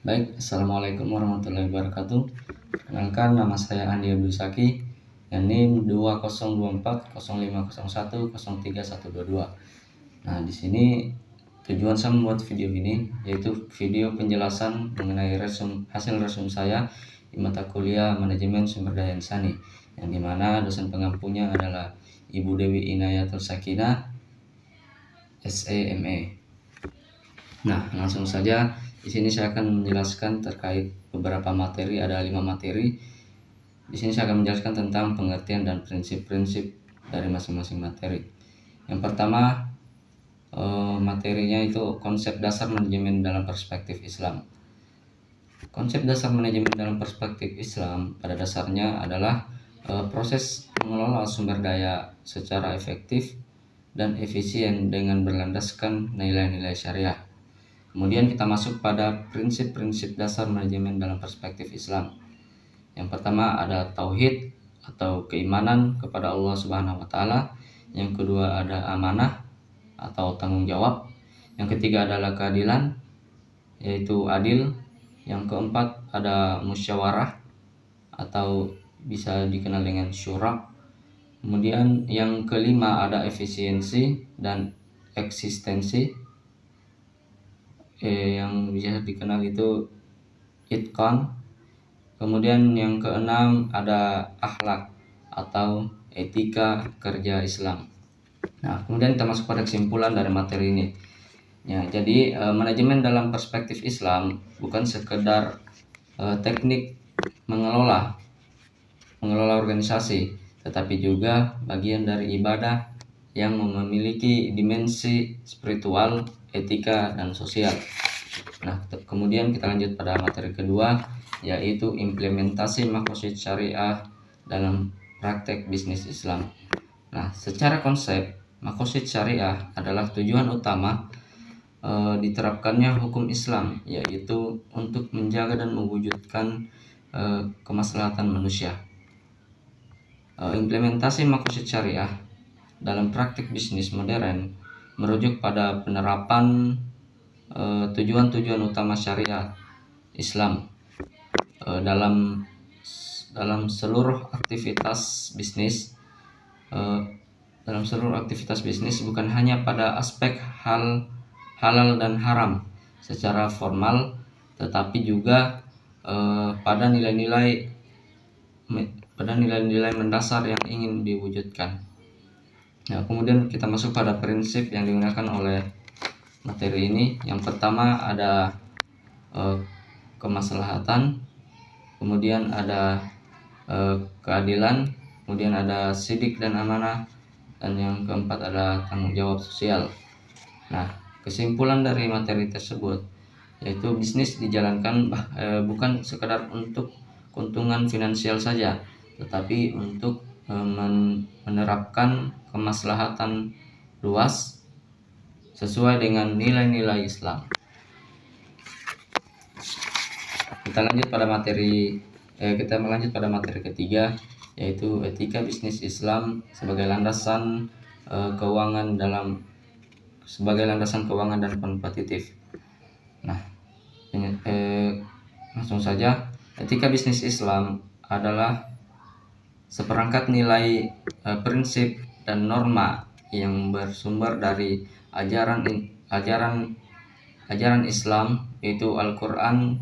Baik, Assalamualaikum warahmatullahi wabarakatuh. Perkenalkan, nama saya Andi Abdul Saki, dan NIM 202405010322. Nah, di sini tujuan saya membuat video ini yaitu video penjelasan mengenai hasil resume saya di mata kuliah Manajemen Sumber Daya Insani, yang dimana dosen pengampunya adalah Ibu Dewi Inayatul Sakinah, SEME. Nah, langsung saja di sini saya akan menjelaskan terkait beberapa materi, ada 5 materi. Di sini saya akan menjelaskan tentang pengertian dan prinsip-prinsip dari masing-masing materi. Yang pertama, materinya itu konsep dasar manajemen dalam perspektif Islam. Konsep dasar manajemen dalam perspektif Islam pada dasarnya adalah proses mengelola sumber daya secara efektif dan efisien dengan berlandaskan nilai-nilai syariah. Kemudian kita masuk pada prinsip-prinsip dasar manajemen dalam perspektif Islam. Yang pertama ada tauhid atau keimanan kepada Allah Subhanahu wa taala. Yang kedua ada amanah atau tanggung jawab. Yang ketiga adalah keadilan, yaitu adil. Yang keempat ada musyawarah atau bisa dikenal dengan syura. Kemudian yang kelima ada efisiensi dan eksistensi. Yang bisa dikenal itu itqan. Kemudian yang keenam ada akhlak atau etika kerja Islam. Nah, kemudian kita masuk pada kesimpulan dari materi ini. Ya, jadi manajemen dalam perspektif Islam bukan sekedar teknik mengelola organisasi, tetapi juga bagian dari ibadah yang memiliki dimensi spiritual, etika, dan sosial. Nah, kemudian kita lanjut pada materi kedua, yaitu implementasi maqasid syariah dalam praktek bisnis Islam. Nah, secara konsep, maqasid syariah adalah tujuan utama diterapkannya hukum Islam, yaitu untuk menjaga dan mewujudkan kemaslahatan manusia. Implementasi maqasid syariah dalam praktik bisnis modern merujuk pada penerapan tujuan-tujuan utama syariat Islam dalam seluruh aktivitas bisnis, bukan hanya pada aspek halal dan haram secara formal, tetapi juga pada nilai-nilai mendasar yang ingin diwujudkan. Nah, kemudian kita masuk pada prinsip yang digunakan oleh materi ini. Yang pertama ada kemaslahatan, kemudian ada keadilan, kemudian ada sidik dan amanah, dan yang keempat ada tanggung jawab sosial. Nah, kesimpulan dari materi tersebut yaitu bisnis dijalankan bukan sekadar untuk keuntungan finansial saja, tetapi untuk menerapkan kemaslahatan luas sesuai dengan nilai-nilai Islam. Kita melanjut pada materi ketiga, yaitu etika bisnis Islam sebagai landasan keuangan dan kompetitif. Nah, langsung saja, etika bisnis Islam adalah seperangkat nilai, prinsip dan norma yang bersumber dari ajaran Islam, yaitu Al-Quran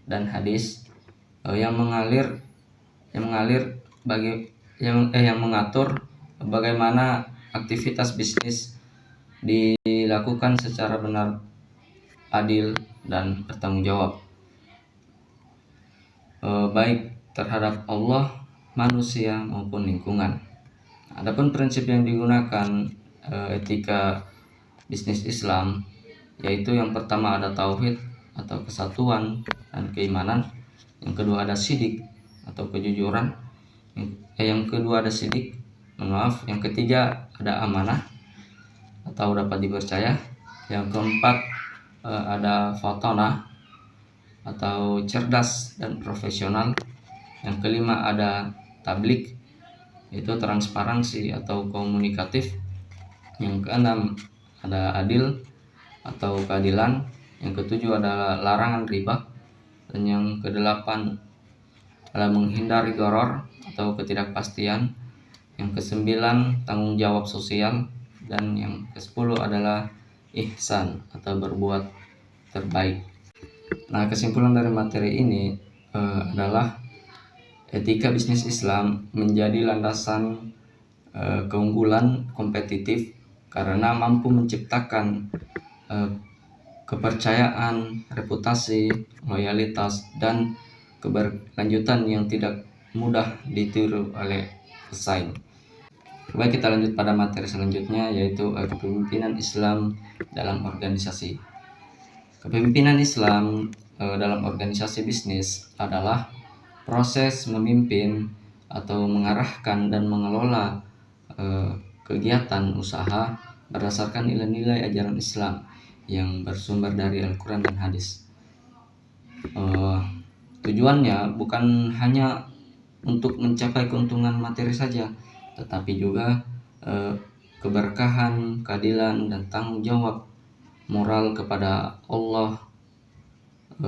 dan hadis, yang mengatur bagaimana aktivitas bisnis dilakukan secara benar, adil, dan bertanggung jawab, baik terhadap Allah, manusia maupun lingkungan. Adapun prinsip yang digunakan etika bisnis Islam, yaitu yang pertama ada tauhid atau kesatuan dan keimanan, yang kedua ada sidik atau kejujuran, yang ketiga ada amanah atau dapat dipercaya, yang keempat ada fatonah atau cerdas dan profesional, yang kelima ada tablik, itu transparansi atau komunikatif, yang keenam ada adil atau keadilan, yang ketujuh adalah larangan riba, Dan yang kedelapan adalah menghindari gharar atau ketidakpastian. Yang kesembilan tanggung jawab sosial. Dan yang ke-10 adalah ihsan atau berbuat terbaik. Nah, kesimpulan dari materi ini adalah etika bisnis Islam menjadi landasan keunggulan kompetitif karena mampu menciptakan kepercayaan, reputasi, loyalitas, dan keberlanjutan yang tidak mudah ditiru oleh pesaing. Baik, kita lanjut pada materi selanjutnya, yaitu kepemimpinan Islam dalam organisasi. Kepemimpinan Islam dalam organisasi bisnis adalah proses memimpin atau mengarahkan dan mengelola kegiatan usaha berdasarkan nilai-nilai ajaran Islam yang bersumber dari Al-Quran dan hadis. Tujuannya bukan hanya untuk mencapai keuntungan materi saja, tetapi juga keberkahan, keadilan, dan tanggung jawab moral kepada Allah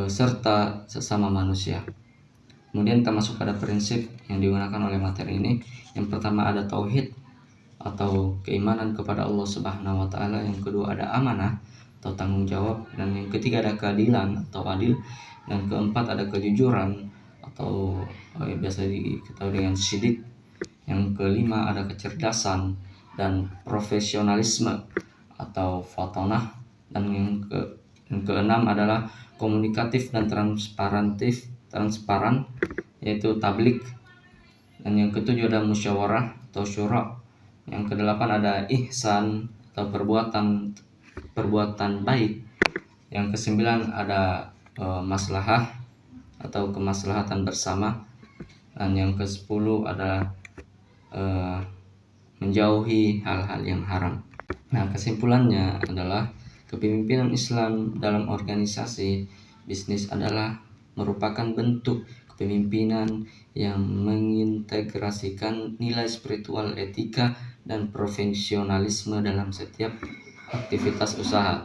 serta sesama manusia. Kemudian kita masuk pada prinsip yang digunakan oleh materi ini. Yang pertama ada tauhid atau keimanan kepada Allah Subhanahu wa taala. Yang kedua ada amanah atau tanggung jawab, dan yang ketiga ada keadilan atau adil, dan keempat ada kejujuran atau biasa diketahui dengan syidik. Yang kelima ada kecerdasan dan profesionalisme atau fatonah, dan yang keenam adalah komunikatif dan transparan, yaitu tablik. Dan yang ketujuh ada musyawarah atau syura. Yang kedelapan ada ihsan atau perbuatan baik. Yang kesembilan ada maslahah atau kemaslahatan bersama. Dan yang ke-10 adalah menjauhi hal-hal yang haram. Nah, kesimpulannya adalah kepemimpinan Islam dalam organisasi bisnis adalah merupakan bentuk kepemimpinan yang mengintegrasikan nilai spiritual, etika, dan profesionalisme dalam setiap aktivitas usaha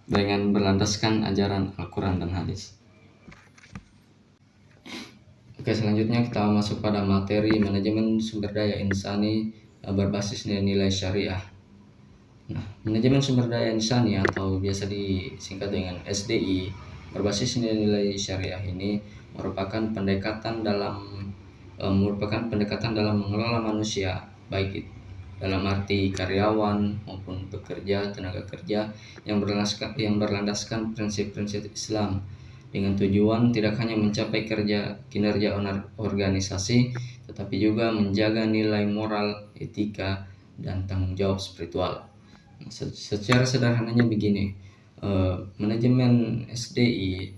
dengan berlandaskan ajaran Al-Quran dan hadis. Oke, selanjutnya kita masuk pada materi manajemen sumber daya insani berbasis nilai-nilai syariah. Nah, manajemen sumber daya insani atau biasa disingkat dengan SDI berbasis nilai-nilai syariah ini merupakan pendekatan dalam mengelola manusia, baik dalam arti karyawan maupun pekerja, tenaga kerja yang berlandaskan prinsip-prinsip Islam, dengan tujuan tidak hanya mencapai kinerja organisasi, tetapi juga menjaga nilai moral, etika, dan tanggung jawab spiritual. Secara sederhananya begini, manajemen SDI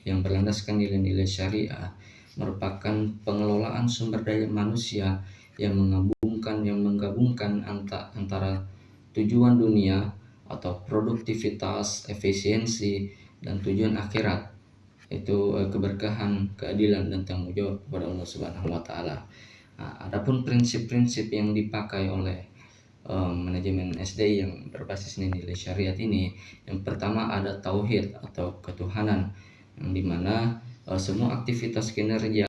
yang berlandaskan nilai-nilai syariah merupakan pengelolaan sumber daya manusia yang menggabungkan antara tujuan dunia atau produktivitas, efisiensi, dan tujuan akhirat, yaitu keberkahan, keadilan, dan tanggung jawab kepada Allah Subhanahu wa taala. Nah, adapun prinsip-prinsip yang dipakai oleh manajemen SDI yang berbasis nilai syariat ini, yang pertama ada tauhid atau ketuhanan, yang dimana semua aktivitas kinerja